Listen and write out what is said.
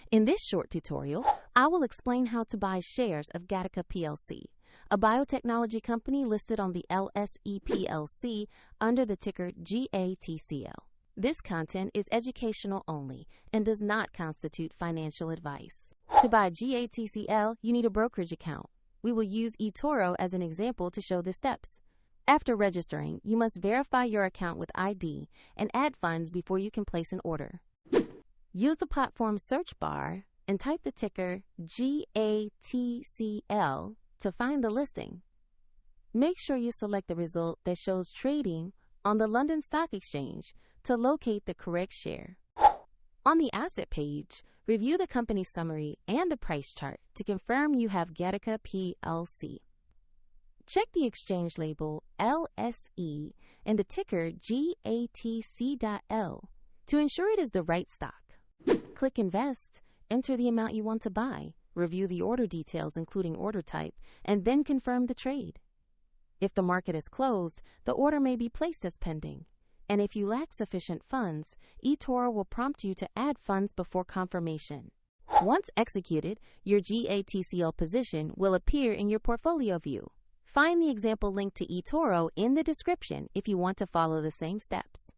In this short tutorial, I will explain how to buy shares of Gattaca Plc, a biotechnology company listed on the LSE plc under the ticker GATC.L. This content is educational only and does not constitute financial advice. To buy GATC.L, you need a brokerage account. We will use eToro as an example to show the steps. After registering, you must verify your account with ID and add funds before you can place an order. Use the platform search bar and type the ticker GATC.L to find the listing. Make sure you select the result that shows trading on the London Stock Exchange to locate the correct share. On the asset page, review the company summary and the price chart to confirm you have Gattaca Plc. Check the exchange label LSE and the ticker GATC.L to ensure it is the right stock. Click Invest, enter the amount you want to buy, review the order details including order type, and then confirm the trade. If the market is closed, the order may be placed as pending. And if you lack sufficient funds, eToro will prompt you to add funds before confirmation. Once executed, your GATC.L position will appear in your portfolio view. Find the example link to eToro in the description if you want to follow the same steps.